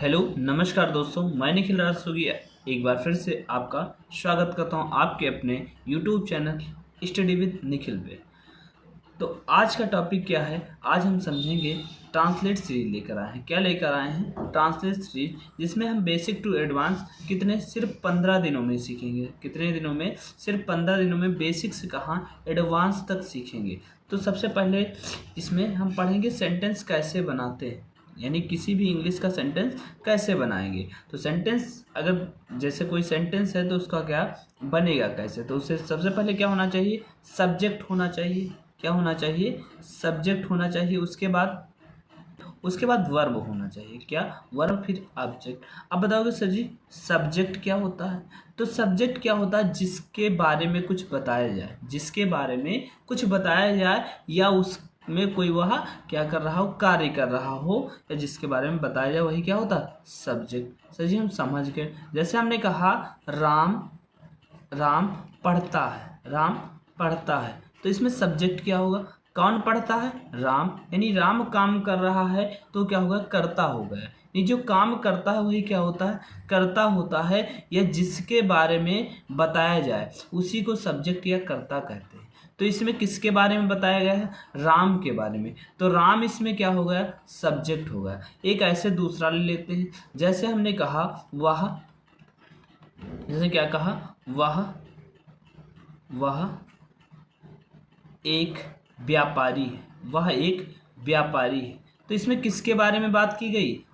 Hello नमस्कार दोस्तों, मैं निखिल राजसोगी एक बार फिर से आपका स्वागत करता हूं आपके अपने YouTube channel study with Nikhil पे। तो आज का टॉपिक क्या है? आज हम समझेंगे ट्रांसलेट सीरीज लेकर आए हैं। क्या लेकर आए हैं? ट्रांसलेट सीरीज, जिसमें हम बेसिक टू एडवांस सिर्फ 15 दिनों में सीखेंगे। कितने दिनों में? सिर्फ 15 दिनों में बेसिक से कहाँ एडवांस तक सीखेंगे। तो सबसे पहले इसमें हम पढ़ेंगे सेंटेंस कैसे बनाते हैं, यानी किसी भी इंग्लिश का सेंटेंस कैसे बनाएंगे। तो सेंटेंस, अगर जैसे कोई सेंटेंस है तो उसका क्या बनेगा कैसे, तो उससे सबसे पहले क्या होना चाहिए? सब्जेक्ट होना चाहिए। क्या होना चाहिए? सब्जेक्ट होना चाहिए। उसके बाद वर्ब होना चाहिए। क्या? वर्ब, फिर ऑब्जेक्ट। अब बताओगे सर जी सब्जेक्ट क्या होता है? तो सब्जेक्ट क्या होता है? जिसके बारे में कुछ बताया जाए, जिसके बारे में कुछ बताया जाए, या उसमें कोई वह क्या कर रहा हो, कार्य कर रहा हो, या जिसके बारे में बताया जाए, वही क्या होता है? सब्जेक्ट। सर जी हम समझ गए। जैसे हमने कहा राम राम पढ़ता है, राम पढ़ता है, तो इसमें सब्जेक्ट क्या होगा? कौन पढ़ता है? राम, यानी राम काम कर रहा है तो क्या होगा? कर्ता हो गया। ये जो काम करता है वही क्या होता है? कर्ता होता है। या जिसके बारे में बताया जाए उसी को सब्जेक्ट या कर्ता कहते हैं। तो इसमें किसके बारे में बताया गया है? राम के बारे में। तो राम इसमें क्या हो गया? सब्जेक्ट हो गया। एक ऐसे दूसरा ले लेते हैं। जैसे हमने कहा वह, जैसे क्या कहा? वह एक व्यापारी है। वह एक व्यापारी है। तो इसमें किसके बारे में बात की गई?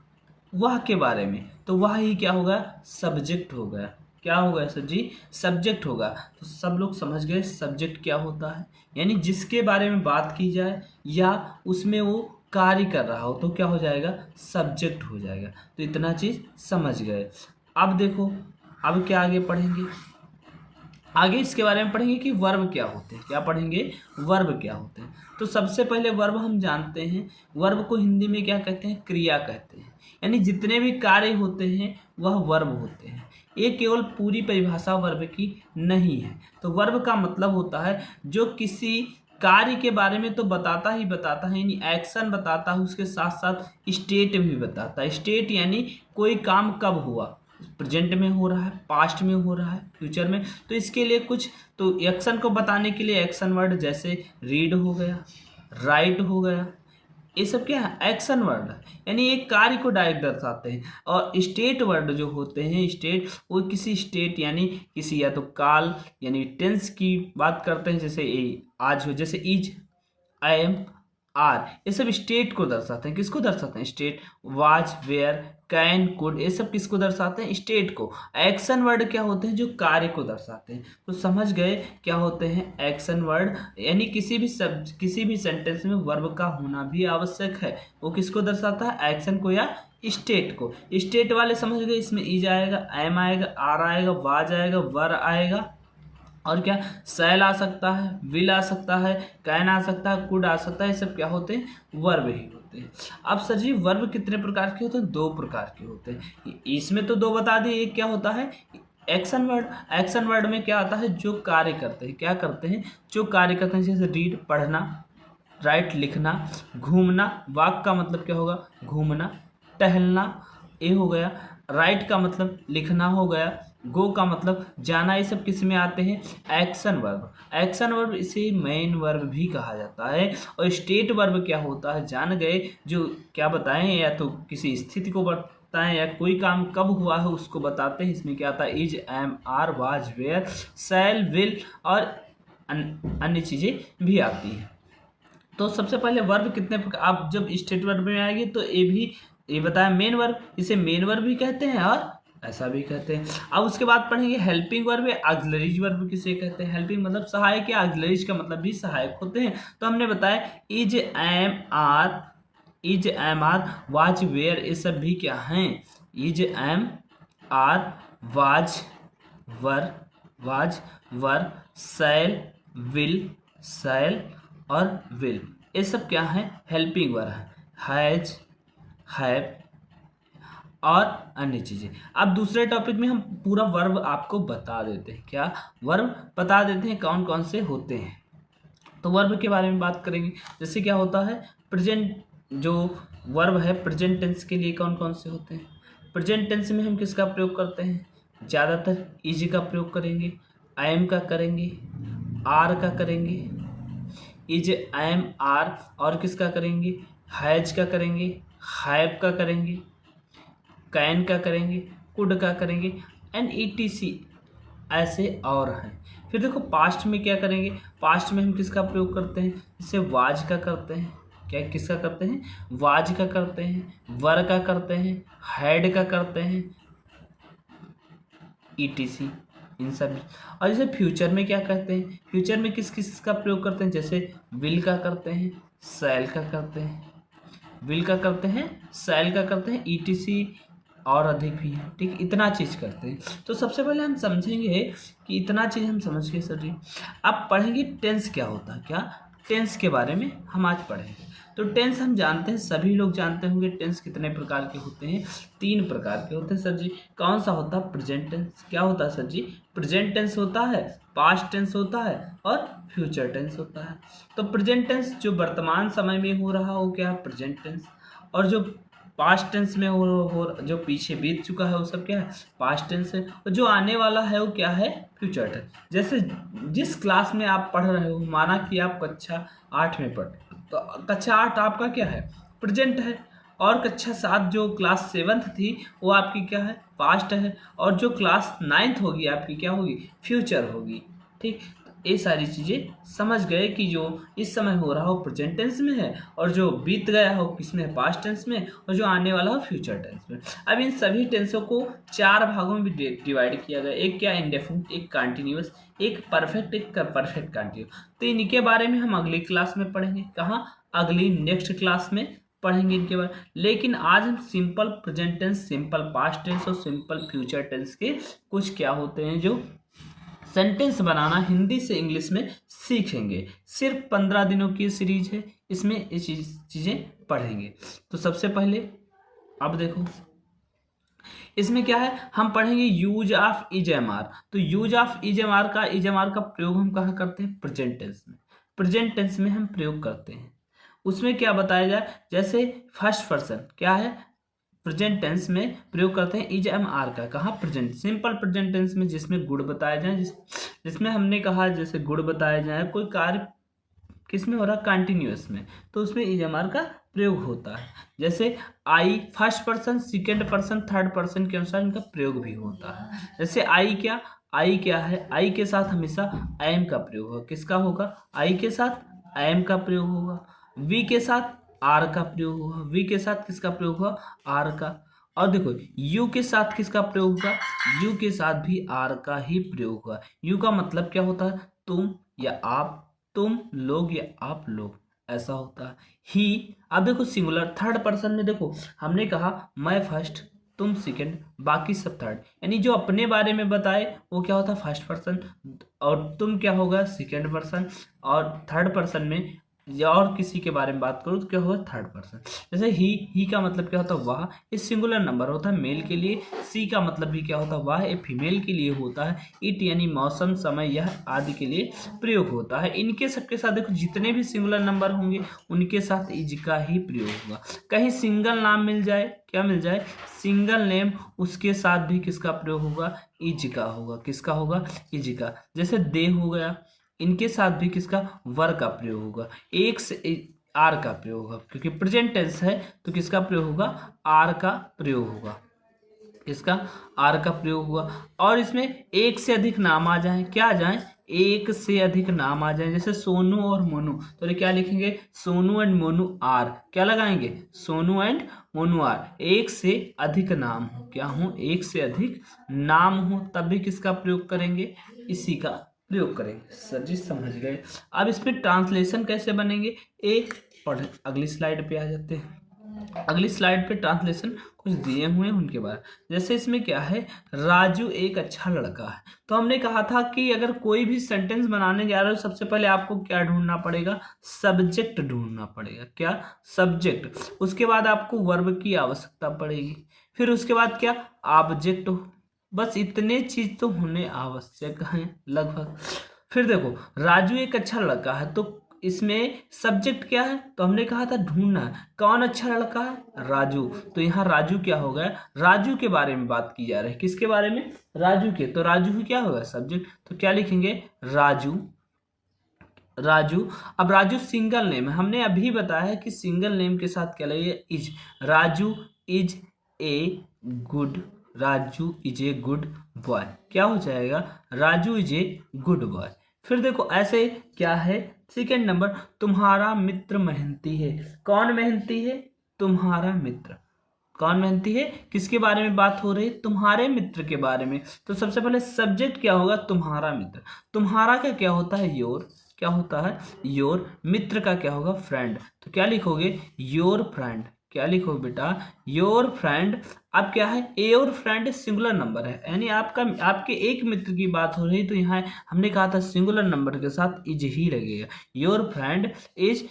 वह के बारे में। तो वह ही क्या होगा? सब्जेक्ट हो गया। क्या होगा सर जी? सब्जेक्ट होगा। तो सब लोग समझ गए सब्जेक्ट क्या होता है, यानी जिसके बारे में बात की जाए या उसमें वो कार्य कर रहा हो तो क्या हो जाएगा? सब्जेक्ट हो जाएगा। तो इतना चीज समझ गए। अब देखो, अब क्या आगे पढ़ेंगे? आगे इसके बारे में पढ़ेंगे कि वर्ब क्या होते हैं। क्या पढ़ेंगे? वर्ब क्या होते हैं। तो सबसे पहले वर्ब हम जानते हैं, वर्ब को हिंदी में क्या कहते हैं? क्रिया कहते हैं। यानी जितने भी कार्य होते हैं वह वर्ब होते हैं। ये केवल पूरी परिभाषा वर्ब की नहीं है। तो वर्ब का मतलब होता है जो किसी कार्य के बारे में तो बताता ही बताता है, यानी एक्शन बताता है, उसके साथ साथ स्टेट भी बताता है। स्टेट यानी कोई काम कब हुआ, प्रेजेंट में हो रहा है, पास्ट में हो रहा है, फ्यूचर में। तो इसके लिए कुछ, तो एक्शन को बताने के लिए एक्शन वर्ड जैसे रीड हो गया, राइट हो गया, ये सब क्या है? एक्शन वर्ड है, यानी एक कार्य को डायरेक्ट दर्शाते हैं। और स्टेट वर्ड जो होते हैं, स्टेट, वो किसी स्टेट यानी किसी या तो काल यानी टेंस की बात करते हैं, जैसे आज हो, जैसे इज, आई एम, आर, ये सब स्टेट को दर्शाते हैं। किसको दर्शाते हैं? State. Was, were, can, could, ये सब किसको दर्शाते हैं? स्टेट को। एक्शन वर्ड क्या होते हैं? जो कार्य को दर्शाते हैं। तो समझ गए क्या होते हैं एक्शन वर्ड, यानी किसी भी सेंटेंस में वर्ब का होना भी आवश्यक है। वो किसको दर्शाता है? एक्शन को या स्टेट को। स्टेट वाले समझ गए, इसमें इज आएगा, एम आएगा, आर आएगा, वाज आएगा, वर आएगा, और क्या सैल आ सकता है, विल आ सकता है, कैन आ सकता है, कुड आ सकता है। ये सब क्या होते हैं? वर्ब ही होते हैं। अब सर जी वर्ब कितने प्रकार के होते हैं? 2 प्रकार के होते हैं। इसमें तो 2 बता दिए। एक क्या होता है? Action word. एक्शन वर्ड में क्या आता है? जो कार्य करते हैं। क्या करते हैं? जो कार्य करते हैं, जैसे रीड पढ़ना, राइट लिखना, घूमना, वॉक का मतलब क्या होगा? घूमना, टहलना, ये हो गया। राइट का मतलब लिखना हो गया, गो का मतलब जाना। ये सब किस में आते हैं? Action verb. एक्शन वर्ब इसे मेन वर्ब भी कहा जाता है। और स्टेट वर्ब क्या होता है? जान गए, जो क्या बताएं, या तो किसी स्थिति को बताएं या कोई काम कब हुआ है उसको बताते हैं। इसमें क्या आता है? Is, am, are, was, were, shall, will, और अन्य चीजें भी आती हैं। तो सबसे पहले वर्ब कितने प्रकार, आप जब स्टेट वर्ब में आएगी तो ये बताया मेन वर्ब, इसे मेन वर्ब भी कहते हैं और ऐसा भी कहते हैं। अब उसके बाद पढ़ेंगे हेल्पिंग वर्ब या ऑक्सिलरीज वर्ब किसे कहते हैं। हेल्पिंग मतलब सहायक, या ऑक्सिलरीज का मतलब भी सहायक होते हैं। तो हमने बताया is, am, are, was, were, ये सब भी क्या हैं? Is, am, are, was, were, shall, और विल, ये सब क्या है? हेल्पिंग वर्ब है। हैज, हैव, और अन्य चीजें। अब दूसरे टॉपिक में हम पूरा वर्ब आपको बता देते हैं। क्या? वर्ब बता देते हैं कौन कौन से होते हैं। तो वर्ब के बारे में बात करेंगे। जैसे क्या होता है? प्रेजेंट, जो वर्ब है प्रेजेंट टेंस के लिए कौन कौन से होते हैं? प्रेजेंट टेंस में हम किसका प्रयोग करते हैं? ज़्यादातर इज का प्रयोग करेंगे, एम का करेंगे, आर का करेंगे, इज एम आर, और किसका करेंगे? हैज का करेंगे, हैव का करेंगे, कैन का करेंगे, कुड का करेंगे, एंड ईटीसी ऐसे और हैं। फिर देखो पास्ट में क्या करेंगे? पास्ट में हम किसका प्रयोग करते हैं? जैसे वाज का करते हैं, क्या किसका करते हैं? वाज का करते हैं, वर का करते हैं, हैड का करते हैं, ईटीसी इन सब। और जैसे फ्यूचर में क्या करते हैं? फ्यूचर में किस किस का प्रयोग करते हैं? जैसे विल का करते हैं, सैल का करते हैं, विल का करते हैं, सैल का करते हैं, ईटीसी और अधिक भी है। ठीक, इतना चीज़ करते हैं। तो सबसे पहले हम समझेंगे कि इतना चीज़ हम समझ गए सर जी। अब पढ़ेंगे टेंस क्या होता है। क्या टेंस के बारे में हम आज पढ़ेंगे। तो टेंस हम जानते हैं, सभी लोग जानते होंगे टेंस कितने प्रकार के होते हैं? 3 प्रकार के होते हैं सर जी। कौन सा होता है? Present tense. क्या होता है सर जी? प्रेजेंट टेंस होता है, पास्ट टेंस होता है और फ्यूचर टेंस होता है। तो प्रेजेंट टेंस जो वर्तमान समय में हो रहा हो क्या है? Present tense. और जो पास्ट टेंस में हो जो पीछे बीत चुका है वो सब क्या है? पास्ट टेंस है। और जो आने वाला है वो क्या है? Future tense. जैसे जिस क्लास में आप पढ़ रहे हो, माना कि आप कक्षा 8 में पढ़, तो कक्षा 8 आपका क्या है? प्रेजेंट है। और कक्षा 7 जो क्लास 7th थी वो आपकी क्या है? पास्ट है। और जो क्लास 9th होगी आपकी क्या होगी? फ्यूचर होगी। ठीक, ये सारी चीज़ें समझ गए कि जो इस समय हो रहा हो प्रेजेंट टेंस में है, और जो बीत गया हो किसमें? पास्ट टेंस में, और जो आने वाला हो फ्यूचर टेंस में। अब इन सभी टेंसों को 4 भागों में डिवाइड किया गया। एक क्या? इंडेफिनिट, एक कंटिन्यूअस, एक परफेक्ट, एक परफेक्ट कंटिन्यूअस। तो इनके बारे में हम अगली क्लास में पढ़ेंगे। कहाँ? अगली नेक्स्ट क्लास में पढ़ेंगे इनके बारे। लेकिन आज हम simple present tense, simple past tense और सिंपल फ्यूचर टेंस के कुछ क्या होते हैं जो सेंटेंस बनाना हिंदी से इंग्लिश में सीखेंगे। सिर्फ 15 दिनों की सीरीज है, इसमें ये चीज़ें पढ़ेंगे। तो सबसे पहले अब देखो इसमें क्या है, हम पढ़ेंगे use of is am are. तो use of is am are का प्रयोग हम कहाँ करते हैं? प्रेजेंट टेंस में। प्रेजेंट टेंस में हम प्रयोग करते हैं। उसमें क्या बताया जाए? जैसे फर्स्ट पर्सन क्या है? प्रेजेंट टेंस में प्रयोग करते हैं इज एम आर का। कहाँ? प्रेजेंट, सिंपल प्रेजेंट टेंस में, जिसमें गुण बताया जाए, जिसमें हमने कहा जैसे गुण बताया जाए, कोई कार्य किसमें हो रहा? कंटिन्यूअस में, तो उसमें इज एम आर का प्रयोग होता है। जैसे I first person, second person, third person के अनुसार इनका प्रयोग भी होता है। जैसे आई क्या है? आई के साथ हमेशा एम का प्रयोग होगा। किसका होगा? आई के साथ एम का प्रयोग होगा। वी के साथ आर का प्रयोग होगा। वी के साथ किसका प्रयोग होगा? आर का। और देखो यू के साथ किसका प्रयोग होगा? यू के साथ भी आर का ही प्रयोग होगा। यू का मतलब क्या होता है? तुम या आप, तुम लोग या आप लोग, ऐसा होता है। ही, अब देखो सिंगुलर, थर्ड पर्सन में देखो हमने कहा मैं फर्स्ट, तुम सेकंड, बाकी सब थर्ड, यानी जो अपने बारे में बताए वो क्या होता है? फर्स्ट पर्सन, और तुम क्या होगा? सेकंड पर्सन, और थर्ड पर्सन में या और किसी के बारे में बात करूँ तो क्या होगा? Third person. जैसे ही का मतलब क्या होता है? वह, ये सिंगुलर नंबर होता है मेल के लिए। सी का मतलब भी क्या होता है? वह, ये फीमेल के लिए होता है। इट यानी मौसम, समय, यह आदि के लिए प्रयोग होता है। इनके सबके साथ देखो जितने भी सिंगुलर नंबर होंगे उनके साथ इज का ही प्रयोग होगा। कहीं सिंगल नाम मिल जाए, क्या मिल जाए? सिंगल नेम, उसके साथ भी किसका प्रयोग होगा? इज का होगा। किसका होगा? इज का। जैसे दे हो गया, इनके साथ भी किसका? वर का प्रयोग होगा। एक से आर का प्रयोग होगा, क्योंकि प्रेजेंट टेंस है तो किसका प्रयोग होगा? आर का प्रयोग होगा। किसका? आर का प्रयोग होगा। और इसमें एक से अधिक नाम आ जाए, क्या आ जाए? एक से अधिक नाम आ जाए। जैसे सोनू और मोनू, तो ये क्या लिखेंगे? Sonu and Monu are. क्या लगाएंगे? Sonu and Monu are. एक से अधिक नाम हो, क्या हो? एक से अधिक नाम हो, तब भी किसका प्रयोग करेंगे? इसी का प्रयोग करेंगे। सर जी समझ गए। अब इसमें ट्रांसलेशन कैसे बनेंगे एक पढ़, अगली स्लाइड पे आ जाते हैं। अगली स्लाइड पे ट्रांसलेशन कुछ दिए हुए हैं उनके बारे। जैसे इसमें क्या है? राजू एक अच्छा लड़का है। तो हमने कहा था कि अगर कोई भी सेंटेंस बनाने जा रहे हो सबसे पहले आपको क्या ढूंढना पड़ेगा? सब्जेक्ट ढूंढना पड़ेगा। क्या? सब्जेक्ट। उसके बाद आपको वर्ब की आवश्यकता पड़ेगी। फिर उसके बाद क्या? ऑब्जेक्ट। बस इतने चीज तो होने आवश्यक हैं लगभग। फिर देखो राजू एक अच्छा लड़का है, तो इसमें सब्जेक्ट क्या है, तो हमने कहा था ढूंढना। कौन अच्छा लड़का है, राजू। तो यहाँ राजू क्या हो गया, राजू के बारे में बात की जा रही है। किसके बारे में, राजू के। तो राजू ही क्या होगा, सब्जेक्ट। तो क्या लिखेंगे, राजू। राजू। अब राजू सिंगल नेम है, हमने अभी बताया है कि सिंगल नेम के साथ क्या लगेगा, is. Raju is a good, Raju is a good boy. क्या हो जाएगा, Raju is a good boy. फिर देखो ऐसे क्या है, सेकेंड नंबर, तुम्हारा मित्र मेहनती है। कौन मेहनती है, तुम्हारा मित्र। कौन मेहनती है, किसके बारे में बात हो रही है, तुम्हारे मित्र के बारे में। तो सबसे पहले सब्जेक्ट क्या होगा, तुम्हारा मित्र। तुम्हारा का क्या होता है, योर। क्या होता है, योर। मित्र का क्या होगा, फ्रेंड। तो क्या लिखोगे, योर फ्रेंड। क्या लिखोगे बेटा, योर फ्रेंड। अब क्या है, योर फ्रेंड सिंगुलर नंबर है, यानी आपका आपके एक मित्र की बात हो रही, तो यहाँ हमने कहा था सिंगुलर नंबर के साथ इज ही लगेगा। योर फ्रेंड इज,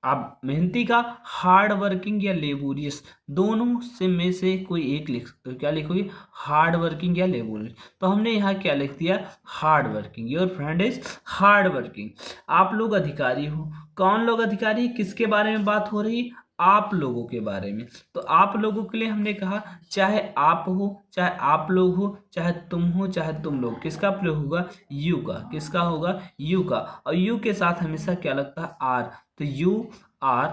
आप मेहनती का हार्ड वर्किंग या लेबोरियस, दोनों से में से कोई एक लिख सकते हो। क्या लिखोगे, हार्ड वर्किंग या लेबोरियस। तो हमने यहाँ क्या लिख दिया, hard working. Your friend is hard working. आप लोग अधिकारी हो। कौन लोग अधिकारी, किसके बारे में बात हो रही, आप लोगों के बारे में। तो आप लोगों के लिए हमने कहा, चाहे आप हो, चाहे आप लोग हो, चाहे तुम हो, चाहे तुम लोग, किसका प्रयोग होगा, यू का। किसका होगा, यू का। और यू के साथ हमेशा क्या लगता है, आर। तो यू आर,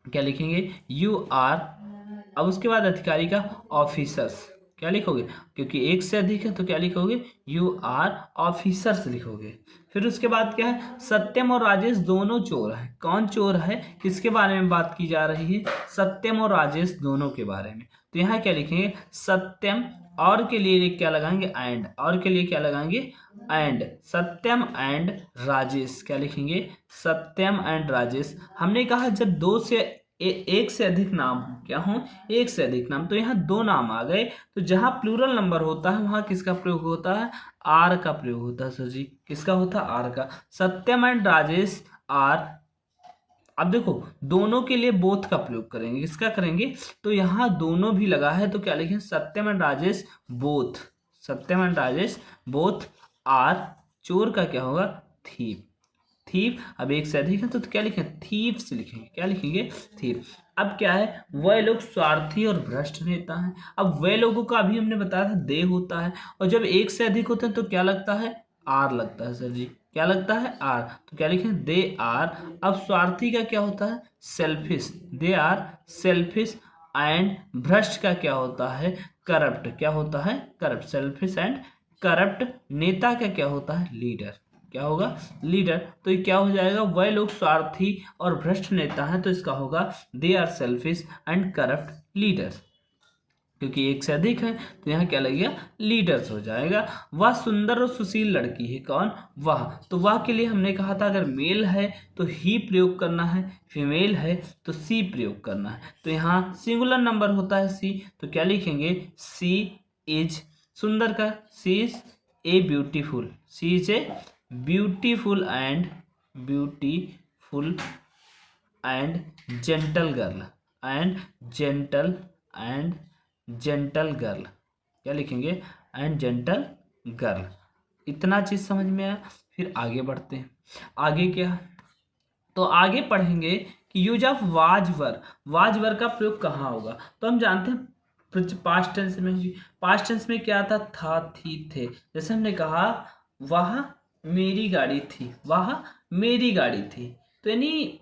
क्या लिखेंगे, यू आर। अब उसके बाद अधिकारी का ऑफिसर्स। क्या लिखोगे, क्योंकि एक से अधिक है तो क्या लिखोगे, यू आर ऑफिसर्स लिखोगे। फिर उसके बाद क्या है, सत्यम और राजेश दोनों चोर हैं। कौन चोर है, किसके बारे में बात की जा रही है, सत्यम और राजेश दोनों के बारे में। तो यहाँ क्या लिखेंगे, सत्यम, और के लिए क्या लगाएंगे, एंड। और के लिए क्या लगाएंगे, एंड। Satyam and Rajesh. क्या लिखेंगे, सत्यम एंड राजेश। हमने कहा जब दो से एक से अधिक नाम हो, क्या हो, एक से अधिक नाम। तो यहाँ दो नाम आ गए, तो जहां प्लूरल नंबर होता है वहां किसका प्रयोग होता है, आर का प्रयोग होता है। सर जी, किसका होता है, आर का। सत्यम एंड राजेश आर। अब देखो दोनों के लिए बोथ का प्रयोग करेंगे, किसका करेंगे, तो यहाँ दोनों भी लगा है, तो क्या लिखें, Satyam and Rajesh both. Satyam and Rajesh both are. चोर का क्या होगा, थीप। थीप। अब एक से अधिक है तो क्या लिखें, थीप्स लिखेंगे। क्या लिखेंगे, थीप। अब क्या है, वह लोग स्वार्थी और भ्रष्ट नेता हैं। अब वह लोगों का अभी हमने बताया था दे होता है, और जब एक से अधिक होते हैं तो क्या लगता है, आर लगता है। सर जी, क्या लगता है, आर। तो क्या लिखें, दे आर। अब स्वार्थी का क्या होता है, selfish. They are selfish. And भ्रष्ट का क्या होता है, करप्ट। क्या होता है, करप्ट। Selfish and corrupt. नेता का क्या होता है, लीडर। क्या होगा, लीडर। तो ये क्या हो जाएगा, वह लोग स्वार्थी और भ्रष्ट नेता हैं, तो इसका होगा they are selfish and corrupt leaders. क्योंकि एक से अधिक है तो यहाँ क्या लगेगा, लीडर्स हो जाएगा। वह सुंदर और सुशील लड़की है। कौन, वह। तो वह के लिए हमने कहा था अगर मेल है तो ही प्रयोग करना है, फीमेल है तो सी प्रयोग करना है। तो यहाँ सिंगुलर नंबर होता है सी, तो क्या लिखेंगे, सी इज। सुंदर का, she is a beautiful. She is a beautiful and gentle girl. And gentle girl. क्या लिखेंगे, एंड जेंटल गर्ल। इतना चीज समझ में आया। फिर आगे बढ़ते हैं, आगे क्या, तो आगे पढ़ेंगे कि use of was were. Was वर का प्रयोग कहाँ होगा, तो हम जानते हैं पास्ट टेंस में। पास्ट टेंस में क्या था, थी, थे। जैसे हमने कहा वह मेरी गाड़ी थी, वह मेरी गाड़ी थी, तो यानी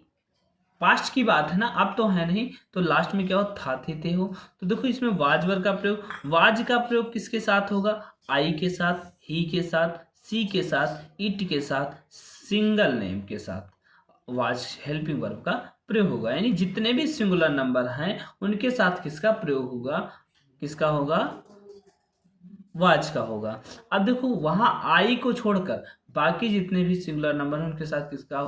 पास्ट की बात है ना, अब तो है नहीं, तो लास्ट में क्या हो, था, थे हो। तो देखो इसमें वाज वर का प्रयोग, वाज का प्रयोग किसके साथ होगा, आई के साथ, ही के साथ, सी के साथ, इट के साथ, सिंगल नेम के साथ वाज हेल्पिंग वर्ब का प्रयोग होगा। यानी जितने भी सिंगुलर नंबर हैं उनके साथ किसका प्रयोग होगा, किसका होगा, वाज का होगा। अब देखो वहां आई को छोड़कर बाकी जितने भी सिंगुलर नंबर हैं उनके साथ किसका,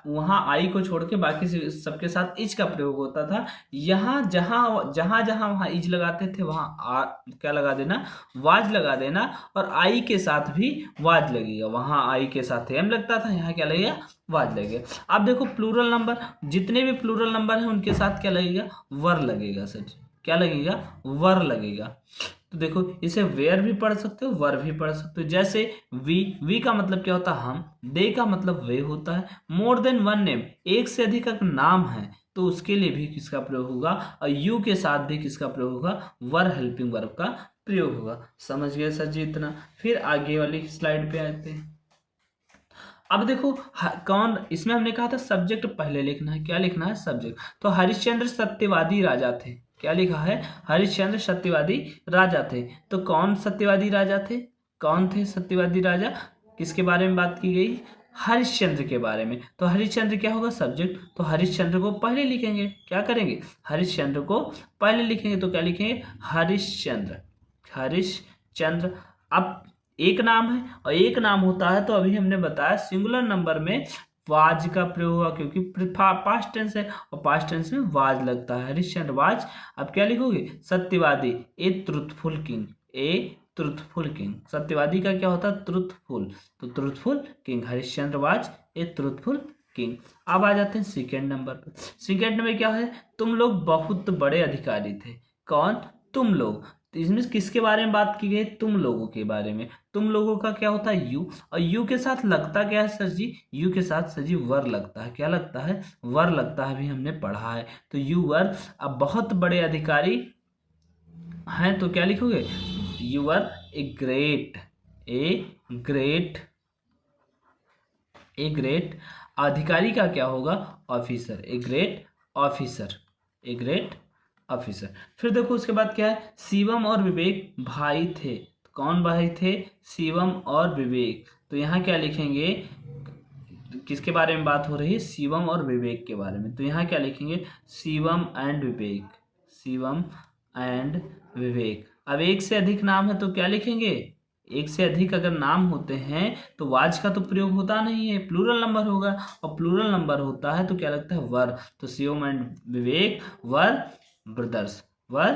वहां आई को छोड़ के बाकी सबके साथ इज का प्रयोग होता था। यहाँ जहां जहां जहां वहां इज लगाते थे वहां क्या लगा देना, वाज लगा देना। और आई के साथ भी वाज लगेगा, वहां आई के साथ एम लगता था, यहाँ क्या लगेगा, वाज लगेगा। अब देखो प्लूरल नंबर, जितने भी प्लूरल नंबर हैं उनके साथ क्या लगेगा, वर लगेगा। सर क्या लगेगा, वर लगेगा। तो देखो इसे वेयर भी पढ़ सकते हो, वर भी पढ़ सकते हो। जैसे वी का मतलब क्या होता है हम, दे का मतलब वे होता है। मोर देन वन नेम, एक से अधिक अगर नाम है तो उसके लिए भी किसका प्रयोग होगा, और यू के साथ भी किसका प्रयोग होगा, वर हेल्पिंग वर्ब का प्रयोग होगा। समझ गए सर जी इतना। फिर आगे वाली स्लाइड पे आते हैं। अब देखो कौन, इसमें हमने कहा था सब्जेक्ट पहले लिखना है, क्या लिखना है, सब्जेक्ट। तो हरिश्चंद्र सत्यवादी राजा थे, क्या लिखा है, हरिश्चंद्र सत्यवादी राजा थे। तो कौन सत्यवादी राजा थे, कौन थे सत्यवादी राजा, किसके बारे में बात की गई, हरिश्चंद्र के बारे में। तो हरिश्चंद्र क्या होगा, सब्जेक्ट। तो हरिश्चंद्र को पहले लिखेंगे, क्या करेंगे, हरिश्चंद्र को पहले लिखेंगे। तो क्या लिखेंगे, हरिश्चंद्र, हरिश्चंद्र। अब एक नाम है और एक नाम होता है तो अभी हमने बताया सिंगुलर नंबर में वाज का प्रयोग हुआ, क्योंकि पास्ट टेंस है और पास्ट टेंस में वाज लगता है, हरिश्चंद्र वाज। अब क्या लिखोगे, सत्यवादी, ए ट्रुथफुल किंग, ए ट्रुथफुल किंग। सत्यवादी का क्या होता है, ट्रुथफुल, तो truthful king, Harishchandra was a truthful king. अब आ जाते हैं सेकेंड नंबर पर। सेकेंड में क्या है, तुम लोग बहुत बड़े अधिकारी थे, कौन, तुम लोग। तो इसमें किसके बारे में बात की गई, तुम लोगों के बारे में। तुम लोगों का क्या होता है, यू, और यू के साथ लगता क्या है सर जी, यू के साथ सर जी वर लगता है, क्या लगता है, वर लगता है, अभी हमने पढ़ा है। तो यू वर, अब बहुत बड़े अधिकारी हैं तो क्या लिखोगे, you were a great, a great, a great. अधिकारी का क्या होगा, officer, a great officer, a great officer. फिर देखो उसके बाद क्या है, शिवम और विवेक भाई थे। कौन भाई थे, शिवम और विवेक। तो यहाँ क्या लिखेंगे, किसके बारे में बात हो रही है, शिवम और विवेक के बारे में। तो यहाँ क्या लिखेंगे, शिवम एंड विवेक, शिवम एंड विवेक। अब एक से अधिक नाम है तो क्या लिखेंगे, एक से अधिक अगर नाम होते हैं तो वाज का तो प्रयोग होता नहीं है, प्लूरल नंबर होगा, और प्लूरल नंबर होता है तो क्या लगता है, वर। तो Shivam and Vivek were brothers, were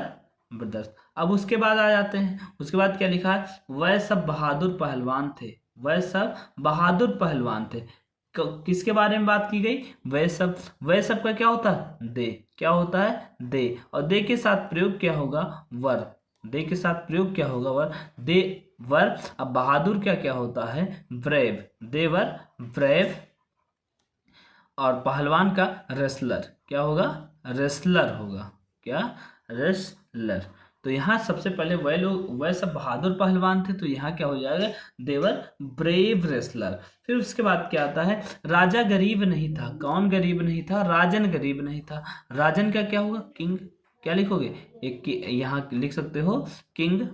brothers. अब उसके बाद आ जाते हैं, उसके बाद क्या लिखा है, वह सब बहादुर पहलवान थे, वह सब बहादुर पहलवान थे। किसके बारे में बात की गई, वह सब। वह सब का क्या होता है, दे, क्या होता है, दे, और दे के साथ प्रयोग क्या होगा, वर, दे के साथ प्रयोग क्या होगा, वर, दे वर। अब बहादुर क्या क्या होता है, ब्रेव, दे वर ब्रेव। और पहलवान का रेसलर, क्या होगा, रेसलर होगा, क्या, रेसलर। तो यहाँ सबसे पहले वह लोग, वह सब बहादुर पहलवान थे, तो यहाँ क्या हो जाएगा, देवर ब्रेव रेसलर। फिर उसके बाद क्या आता है, राजा गरीब नहीं था। कौन गरीब नहीं था, राजन गरीब नहीं था। राजन का क्या होगा, किंग, क्या लिखोगे, एक यहाँ लिख सकते हो किंग,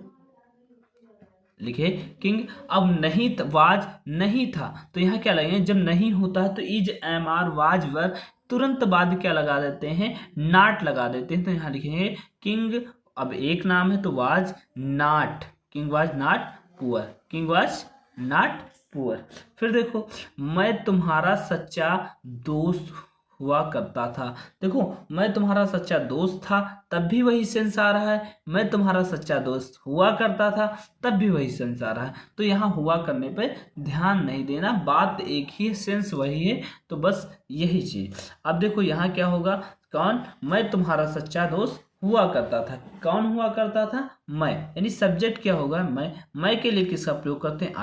लिखे किंग। अब नहीं वाज नहीं था, तो यहाँ क्या लगेंगे, जब नहीं होता है तो is am are was were, तुरंत बाद क्या लगा देते हैं, नाट लगा देते हैं। तो यहाँ लिखेंगे किंग, अब एक नाम है तो was not, king was not poor, king was not poor. फिर देखो, मैं तुम्हारा सच्चा दोस्त हुआ करता था। देखो, मैं तुम्हारा सच्चा दोस्त था, तब भी वही सेंस आ रहा है, मैं तुम्हारा सच्चा दोस्त हुआ करता था, तब भी वही सेंस आ रहा है। तो यहाँ हुआ करने पे ध्यान नहीं देना, बात एक ही, सेंस वही है, तो बस यही चीज। अब देखो यहाँ क्या होगा, कौन, मैं तुम्हारा सच्चा दोस्त हुआ करता था। कौन हुआ करता था, मैं, यानी सब्जेक्ट क्या होगा, मैं के लिए किसका प्रयोग करते हैं,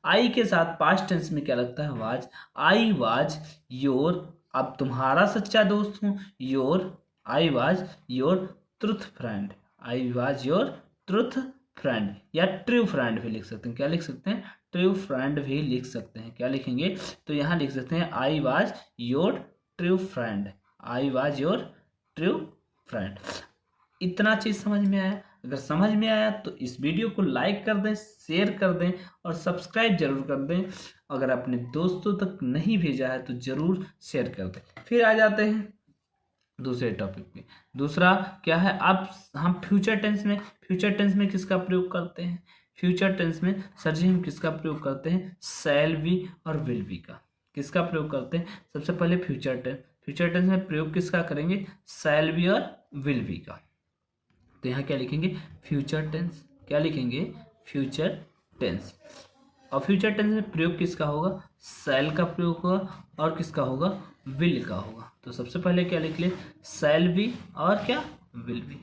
आई के साथ पास्ट टेंस में क्या लगता है, वाज, आई वाज योर, अब तुम्हारा सच्चा दोस्त हूं, your, I was your truth friend, I was your truth friend, या ट्रू फ्रेंड भी लिख सकते हैं, क्या लिख सकते हैं, ट्रू फ्रेंड भी लिख सकते हैं। क्या लिखेंगे, तो यहाँ लिख सकते हैं I was your true friend, I was your true friend. इतना चीज समझ में आया, अगर समझ में आया तो इस वीडियो को लाइक कर दें, शेयर कर दें और सब्सक्राइब जरूर कर दें। अगर अपने दोस्तों तक नहीं भेजा है तो जरूर शेयर कर दें। फिर आ जाते हैं दूसरे टॉपिक पे। दूसरा क्या है, अब हम फ्यूचर टेंस में किसका प्रयोग करते हैं, फ्यूचर टेंस में सर जी हम किसका प्रयोग करते हैं, शैल बी और विल बी का। किसका प्रयोग करते हैं, सबसे पहले फ्यूचर टेंस में प्रयोग किसका करेंगे, शैल बी और विल बी का। तो यहाँ क्या लिखेंगे, फ्यूचर टेंस, क्या लिखेंगे, फ्यूचर टेंस। और फ्यूचर टेंस में प्रयोग किसका होगा, शैल का प्रयोग होगा, और किसका होगा, विल का होगा। तो सबसे पहले क्या लिख ले, शैल बी और क्या, will be,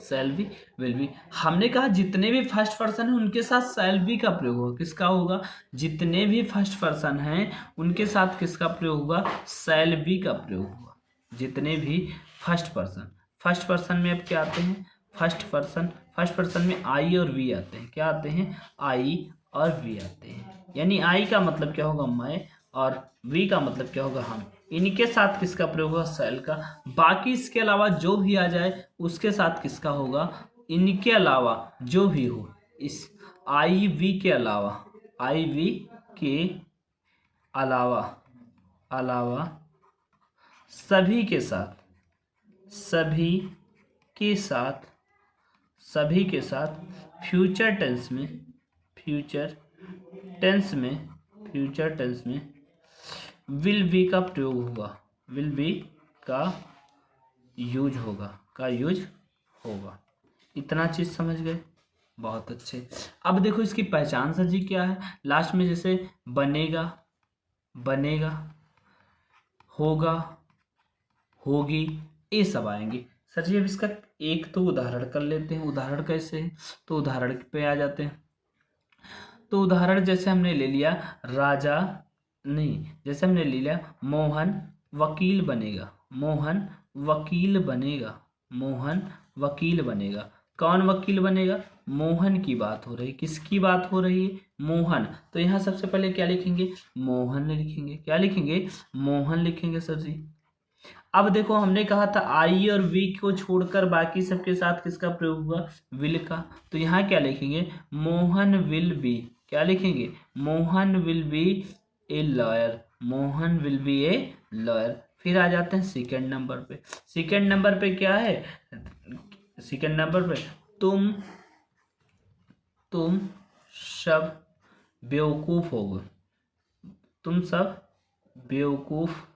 shall be, will be. हमने कहा जितने भी फर्स्ट पर्सन हैं उनके साथ शैल बी का प्रयोग होगा। किसका होगा? जितने भी फर्स्ट पर्सन हैं उनके साथ किसका प्रयोग होगा? शैल बी का प्रयोग होगा। जितने भी फर्स्ट पर्सन में अब क्या आते हैं? फर्स्ट पर्सन में आई और वी आते हैं। क्या आते हैं? आई और वी आते हैं। यानी आई का मतलब क्या होगा? मैं, और वी का मतलब क्या होगा? हम। इनके साथ किसका प्रयोग होगा? शैल का। बाकी इसके अलावा जो भी आ जाए उसके साथ किसका होगा? इनके अलावा जो भी हो, इस आई वी के अलावा, आई वी के अलावा सभी के साथ फ्यूचर टेंस में विल बी का प्रयोग होगा, विल बी का यूज होगा। इतना चीज समझ गए? बहुत अच्छे। अब देखो इसकी पहचान सर जी क्या है। लास्ट में जैसे बनेगा, होगा, होगी, ये सब आएंगे। सर जी अब इसका एक तो उदाहरण कर लेते हैं। उदाहरण कैसे है? तो उदाहरण पे आ जाते हैं। तो उदाहरण जैसे हमने ले लिया मोहन वकील बनेगा। कौन वकील बनेगा? मोहन की बात हो रही। किसकी बात हो रही है? मोहन। तो यहाँ सबसे पहले क्या लिखेंगे? मोहन लिखेंगे। क्या लिखेंगे? मोहन लिखेंगे सर जी। अब देखो हमने कहा था आई और वी को छोड़कर बाकी सबके साथ किसका प्रयोग हुआ? विल का। तो यहाँ क्या लिखेंगे? Mohan will be. क्या लिखेंगे? Mohan will be a lawyer. फिर आ जाते हैं सेकंड नंबर पे। सेकंड नंबर पे क्या है? सेकंड नंबर पे तुम सब बेवकूफ हो गए। तुम सब बेवकूफ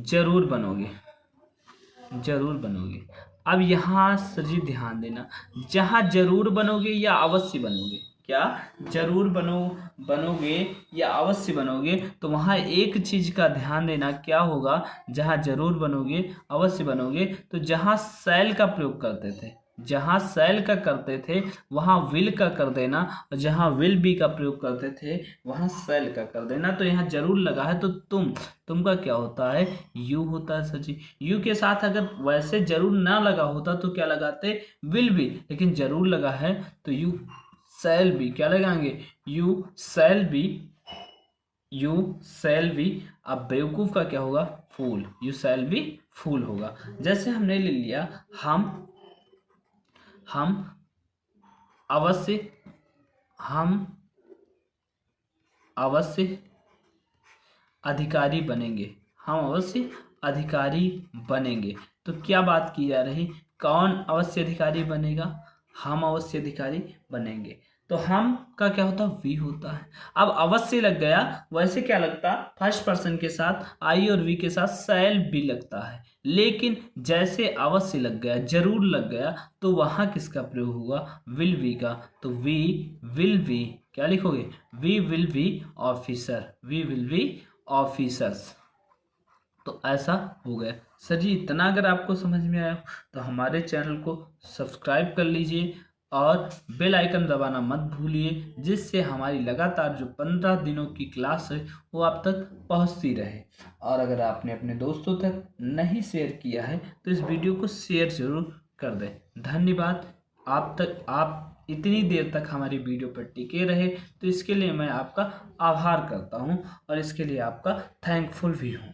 जरूर बनोगे। अब यहाँ सर जी ध्यान देना, जहाँ जरूर बनोगे या अवश्य बनोगे, क्या जरूर बनोगे या अवश्य बनोगे, तो वहाँ एक चीज का ध्यान देना। क्या होगा? जहाँ जरूर बनोगे, अवश्य बनोगे, तो जहाँ शैल का प्रयोग करते थे, वहाँ विल का कर देना, और जहाँ विल बी का प्रयोग करते थे वहाँ शैल का कर देना। तो यहाँ जरूर लगा है तो तुम का क्या होता है? यू होता है सर जी। यू के साथ अगर वैसे जरूर ना लगा होता तो क्या लगाते? Will be. लेकिन जरूर लगा है तो यू शैल बी। क्या लगाएंगे? You shall be. अब बेवकूफ का क्या होगा? फूल। यू शैल बी फूल होगा। जैसे हमने ले लिया हम अवश्य अधिकारी बनेंगे। तो क्या बात की जा रही? कौन अवश्य अधिकारी बनेगा? हम अवश्य अधिकारी बनेंगे। तो हम का क्या होता? वी होता है। अब अवश्य लग गया, वैसे क्या लगता? फर्स्ट पर्सन के साथ आई और वी के साथ शैल बी लगता है। लेकिन जैसे अवश्य लग गया, जरूर लग गया, तो वहां किसका प्रयोग हुआ? विल बी का। तो वी विल बी, क्या लिखोगे? We will be officers. तो ऐसा हो गया सर जी। इतना अगर आपको समझ में आया तो हमारे चैनल को सब्सक्राइब कर लीजिए और बेल आइकन दबाना मत भूलिए, जिससे हमारी लगातार जो 15 दिनों की क्लास है वो आप तक पहुंचती रहे। और अगर आपने अपने दोस्तों तक नहीं शेयर किया है तो इस वीडियो को शेयर जरूर कर दें। धन्यवाद। आप इतनी देर तक हमारी वीडियो पर टिके रहे तो इसके लिए मैं आपका आभार करता हूं और इसके लिए आपका थैंकफुल भी हूं।